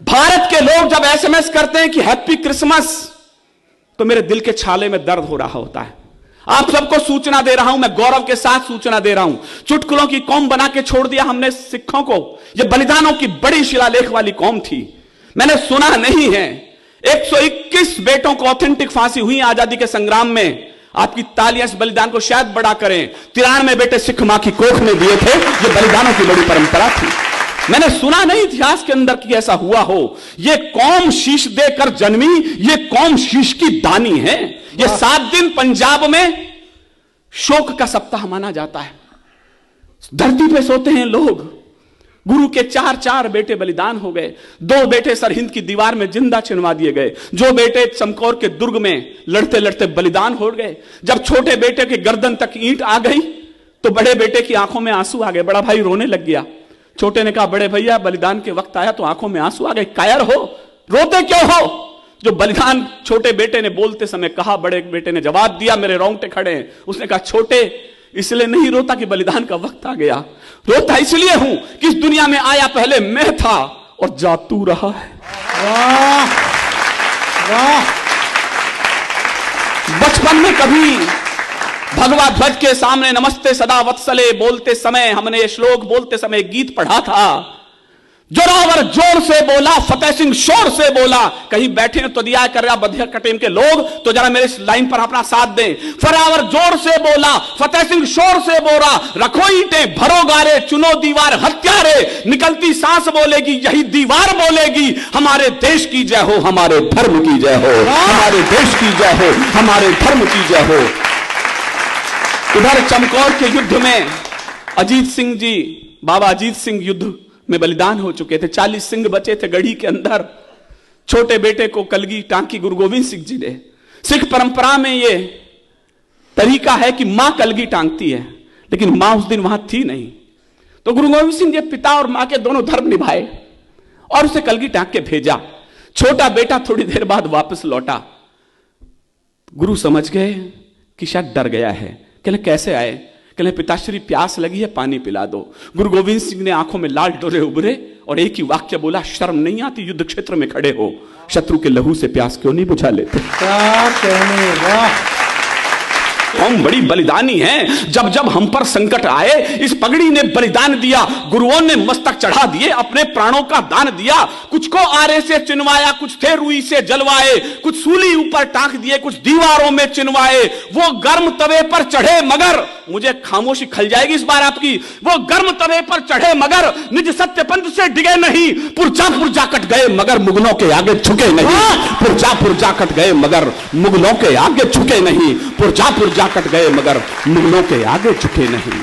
भारत के लोग जब एसएमएस करते हैं कि हैप्पी क्रिसमस, तो मेरे दिल के छाले में दर्द हो रहा होता है। आप सबको सूचना दे रहा हूं, मैं गौरव के साथ सूचना दे रहा हूं, चुटकुलों की कौम बना के छोड़ दिया हमने सिखों को। यह बलिदानों की बड़ी शिलालेख वाली कौम थी। मैंने सुना नहीं है 121 बेटों को ऑथेंटिक फांसी हुई आजादी के संग्राम में। आपकी तालियां इस बलिदान को शायद बड़ा करें। 93 बेटे सिख मां की कोख में दिए थे। यह बलिदानों की बड़ी परंपरा थी। मैंने सुना नहीं इतिहास के अंदर कि ऐसा हुआ हो। यह कौम शीश देकर जन्मी, यह कौम शीश की दानी है। यह 7 दिन पंजाब में शोक का सप्ताह माना जाता है। धरती पे सोते हैं लोग। गुरु के 4 बेटे बलिदान हो गए। 2 बेटे सरहिंद की दीवार में जिंदा चिनवा दिए गए। जो बेटे चमकौर के दुर्ग में लड़ते लड़ते बलिदान हो गए। जब छोटे बेटे के गर्दन तक ईंट आ गई तो बड़े बेटे की आंखों में आंसू आ गए। बड़ा भाई रोने लग गया। छोटे ने कहा, बड़े भैया बलिदान के वक्त आया तो आंखों में आंसू आ गए, कायर हो, रोते क्यों हो? जो बलिदान छोटे बेटे ने बोलते समय कहा, बड़े बेटे ने जवाब दिया, मेरे रोंगटे खड़े हैं। उसने कहा, छोटे इसलिए नहीं रोता कि बलिदान का वक्त आ गया, रोता इसलिए हूं कि इस दुनिया में आया पहले मैं था और जा तू रहा है। वाह वाह। बचपन में कभी भगवा ध्वज के सामने नमस्ते सदा वत्सले बोलते समय हमने ये श्लोक बोलते समय गीत पढ़ा था। जोरावर जोर से बोला, फतेह सिंह शोर से बोला। कहीं बैठे तो दिया कर रहा बधिया कटेम के लोग, तो जरा मेरे इस लाइन पर अपना साथ दें। फरावर जोर से बोला, फतेह सिंह शोर से बोला, रखो ईंटें भरो गारे, चुनो दीवार हत्यारे, निकलती सांस बोलेगी यही दीवार बोलेगी, हमारे देश की जय हो, हमारे धर्म की जय हो, हमारे देश की जय हो, हमारे धर्म की जय हो। उधर चमकौर के युद्ध में अजीत सिंह जी, बाबा अजीत सिंह युद्ध में बलिदान हो चुके थे। 40 सिंह बचे थे गढ़ी के अंदर। छोटे बेटे को कलगी टांकी गुरु गोविंद सिंह जी ने। सिख परंपरा में यह तरीका है कि मां कलगी टांगती है, लेकिन मां उस दिन वहां थी नहीं। तो गुरु गोविंद सिंह जी पिता और मां के दोनों धर्म निभाए और उसे कलगी टांग के भेजा। छोटा बेटा थोड़ी देर बाद वापस लौटा। गुरु समझ गए कि शायद डर गया है। कहले कैसे आए? कहले पिताश्री प्यास लगी है, पानी पिला दो। गुरु गोविंद सिंह ने आंखों में लाल डोरे उभरे और एक ही वाक्य बोला, शर्म नहीं आती युद्ध क्षेत्र में खड़े हो, शत्रु के लहू से प्यास क्यों नहीं बुझा लेते? क्या कहने, वाह। हम बड़ी बलिदानी हैं। जब जब हम पर संकट आए, इस पगड़ी ने बलिदान दिया। गुरुओं ने मस्तक चढ़ा दिए, अपने प्राणों का दान दिया। कुछ को आरे से चिनवाया, कुछ थे रुई से जलवाए, कुछ सूली ऊपर टांक दिए, कुछ दीवारों में चिनवाए। वो गर्म तवे पर चढ़े मगर, मुझे खामोशी खल जाएगी इस बार आपकी, वो गर्म तवे पर चढ़े मगर निज सत्य पंथ से डिगे नहीं। पुरजा पुरजा कट गए मगर मुगलों के आगे झुके नहीं। पुरजा पुरजा कट गए मगर मुगलों के आगे झुके नहीं। पुरजा पुरजा कट गए मगर मुगलों के आगे झुके नहीं।